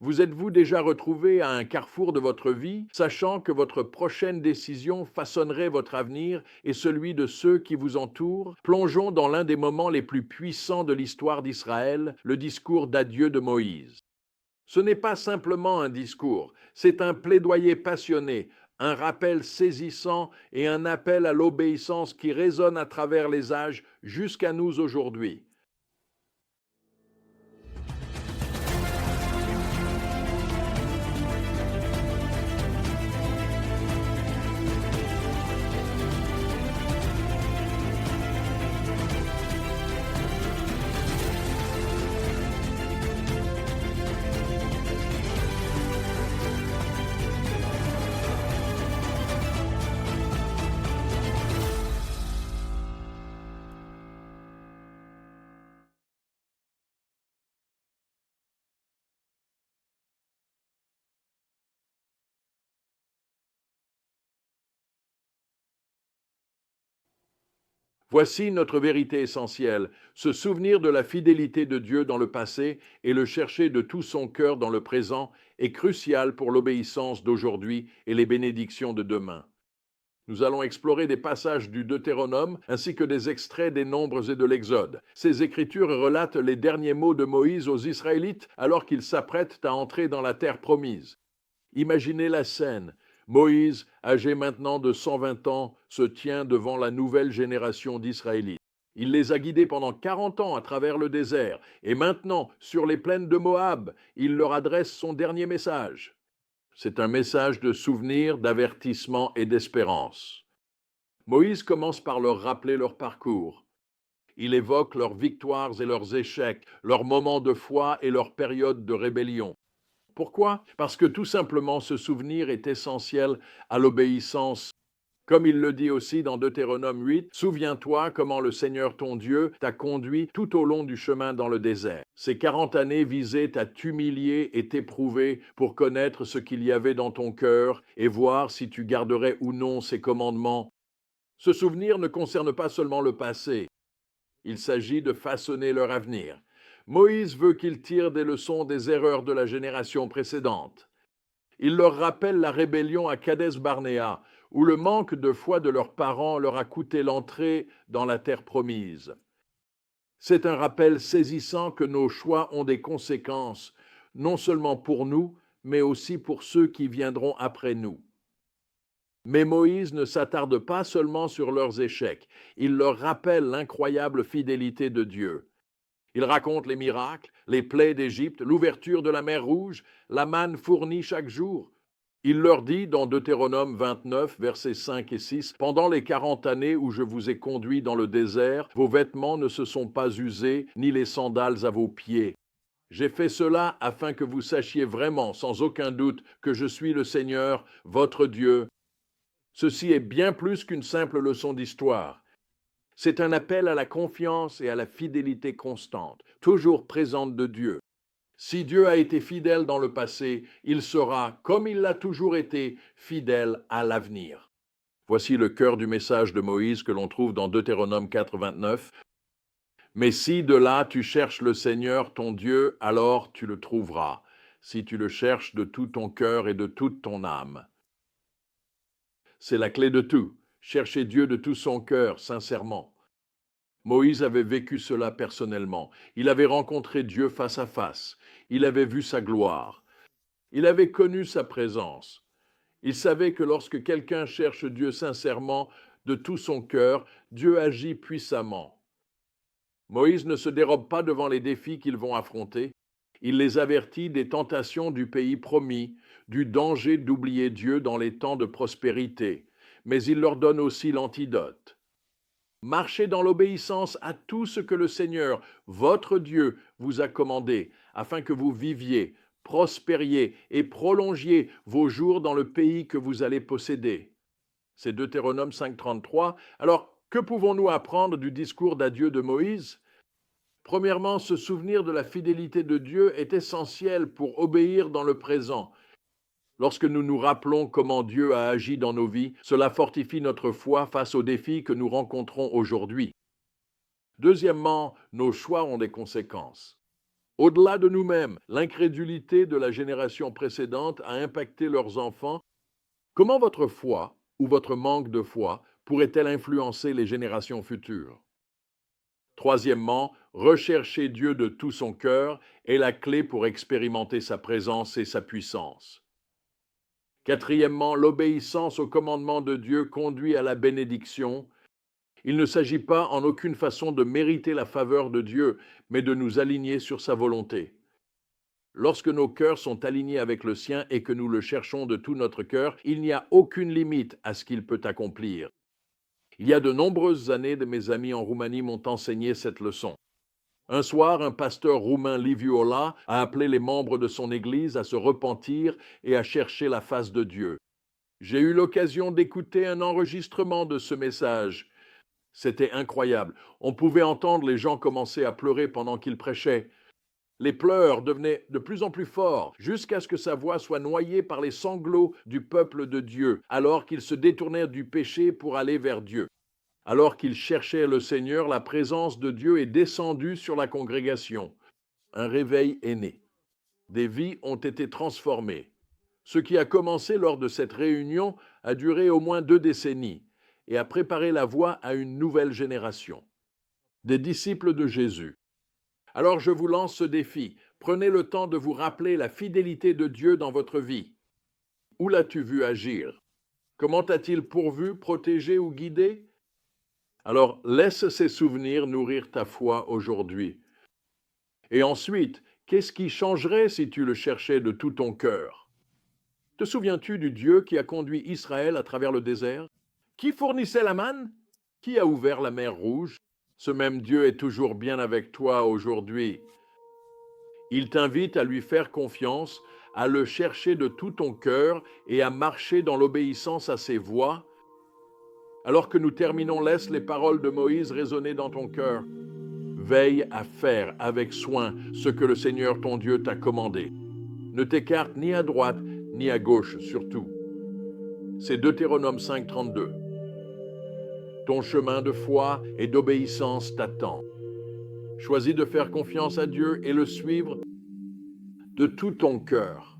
Vous êtes-vous déjà retrouvé à un carrefour de votre vie, sachant que votre prochaine décision façonnerait votre avenir et celui de ceux qui vous entourent? Plongeons dans l'un des moments les plus puissants de l'histoire d'Israël, le discours d'adieu de Moïse. Ce n'est pas simplement un discours, c'est un plaidoyer passionné, un rappel saisissant et un appel à l'obéissance qui résonne à travers les âges jusqu'à nous aujourd'hui. Voici notre vérité essentielle, se souvenir de la fidélité de Dieu dans le passé et le chercher de tout son cœur dans le présent est crucial pour l'obéissance d'aujourd'hui et les bénédictions de demain. Nous allons explorer des passages du Deutéronome ainsi que des extraits des Nombres et de l'Exode. Ces écritures relatent les derniers mots de Moïse aux Israélites alors qu'ils s'apprêtent à entrer dans la terre promise. Imaginez la scène. Moïse, âgé maintenant de 120 ans, se tient devant la nouvelle génération d'Israélites. Il les a guidés pendant 40 ans à travers le désert, et maintenant, sur les plaines de Moab, il leur adresse son dernier message. C'est un message de souvenir, d'avertissement et d'espérance. Moïse commence par leur rappeler leur parcours. Il évoque leurs victoires et leurs échecs, leurs moments de foi et leurs périodes de rébellion. Pourquoi? Parce que tout simplement ce souvenir est essentiel à l'obéissance. Comme il le dit aussi dans Deutéronome 8, souviens-toi comment le Seigneur ton Dieu t'a conduit tout au long du chemin dans le désert. Ces 40 années visaient à t'humilier et t'éprouver pour connaître ce qu'il y avait dans ton cœur et voir si tu garderais ou non ses commandements. Ce souvenir ne concerne pas seulement le passé, il s'agit de façonner leur avenir. Moïse veut qu'ils tirent des leçons des erreurs de la génération précédente. Il leur rappelle la rébellion à Kadès Barnéa, où le manque de foi de leurs parents leur a coûté l'entrée dans la terre promise. C'est un rappel saisissant que nos choix ont des conséquences, non seulement pour nous, mais aussi pour ceux qui viendront après nous. Mais Moïse ne s'attarde pas seulement sur leurs échecs, il leur rappelle l'incroyable fidélité de Dieu. Il raconte les miracles, les plaies d'Égypte, l'ouverture de la mer Rouge, la manne fournie chaque jour. Il leur dit dans Deutéronome 29, versets 5 et 6, pendant les 40 années où je vous ai conduits dans le désert, vos vêtements ne se sont pas usés, ni les sandales à vos pieds. J'ai fait cela afin que vous sachiez vraiment, sans aucun doute, que je suis le Seigneur, votre Dieu. Ceci est bien plus qu'une simple leçon d'histoire. C'est un appel à la confiance et à la fidélité constante, toujours présente de Dieu. Si Dieu a été fidèle dans le passé, il sera, comme il l'a toujours été, fidèle à l'avenir. Voici le cœur du message de Moïse que l'on trouve dans Deutéronome 4, 29. Mais si de là tu cherches le Seigneur ton Dieu, alors tu le trouveras, si tu le cherches de tout ton cœur et de toute ton âme. C'est la clé de tout. Chercher Dieu de tout son cœur, sincèrement. Moïse avait vécu cela personnellement. Il avait rencontré Dieu face à face. Il avait vu sa gloire. Il avait connu sa présence. Il savait que lorsque quelqu'un cherche Dieu sincèrement, de tout son cœur, Dieu agit puissamment. Moïse ne se dérobe pas devant les défis qu'ils vont affronter. Il les avertit des tentations du pays promis, du danger d'oublier Dieu dans les temps de prospérité, mais il leur donne aussi l'antidote. Marchez dans l'obéissance à tout ce que le Seigneur, votre Dieu, vous a commandé, afin que vous viviez, prospériez et prolongiez vos jours dans le pays que vous allez posséder. C'est Deutéronome 5.33. Alors, que pouvons-nous apprendre du discours d'adieu de Moïse? Premièrement, se souvenir de la fidélité de Dieu est essentiel pour obéir dans le présent. Lorsque nous nous rappelons comment Dieu a agi dans nos vies, cela fortifie notre foi face aux défis que nous rencontrons aujourd'hui. Deuxièmement, nos choix ont des conséquences. Au-delà de nous-mêmes, l'incrédulité de la génération précédente a impacté leurs enfants. Comment votre foi ou votre manque de foi pourrait-elle influencer les générations futures? Troisièmement, rechercher Dieu de tout son cœur est la clé pour expérimenter sa présence et sa puissance. Quatrièmement, l'obéissance au commandement de Dieu conduit à la bénédiction. Il ne s'agit pas en aucune façon de mériter la faveur de Dieu, mais de nous aligner sur sa volonté. Lorsque nos cœurs sont alignés avec le sien et que nous le cherchons de tout notre cœur, il n'y a aucune limite à ce qu'il peut accomplir. Il y a de nombreuses années, mes amis en Roumanie m'ont enseigné cette leçon. Un soir, un pasteur roumain, Liviu Ola, a appelé les membres de son église à se repentir et à chercher la face de Dieu. J'ai eu l'occasion d'écouter un enregistrement de ce message. C'était incroyable. On pouvait entendre les gens commencer à pleurer pendant qu'il prêchait. Les pleurs devenaient de plus en plus forts, jusqu'à ce que sa voix soit noyée par les sanglots du peuple de Dieu, alors qu'ils se détournèrent du péché pour aller vers Dieu. Alors qu'ils cherchaient le Seigneur, la présence de Dieu est descendue sur la congrégation. Un réveil est né. Des vies ont été transformées. Ce qui a commencé lors de cette réunion a duré au moins 2 décennies et a préparé la voie à une nouvelle génération. Des disciples de Jésus. Alors je vous lance ce défi. Prenez le temps de vous rappeler la fidélité de Dieu dans votre vie. Où l'as-tu vu agir? Comment t'a-t-il pourvu, protégé ou guidé? Alors laisse ces souvenirs nourrir ta foi aujourd'hui. Et ensuite, qu'est-ce qui changerait si tu le cherchais de tout ton cœur? Te souviens-tu du Dieu qui a conduit Israël à travers le désert? Qui fournissait la manne? Qui a ouvert la mer Rouge? Ce même Dieu est toujours bien avec toi aujourd'hui. Il t'invite à lui faire confiance, à le chercher de tout ton cœur et à marcher dans l'obéissance à ses voies. Alors que nous terminons, laisse les paroles de Moïse résonner dans ton cœur. Veille à faire avec soin ce que le Seigneur ton Dieu t'a commandé. Ne t'écarte ni à droite ni à gauche surtout. C'est Deutéronome 5,32. Ton chemin de foi et d'obéissance t'attend. Choisis de faire confiance à Dieu et le suivre de tout ton cœur.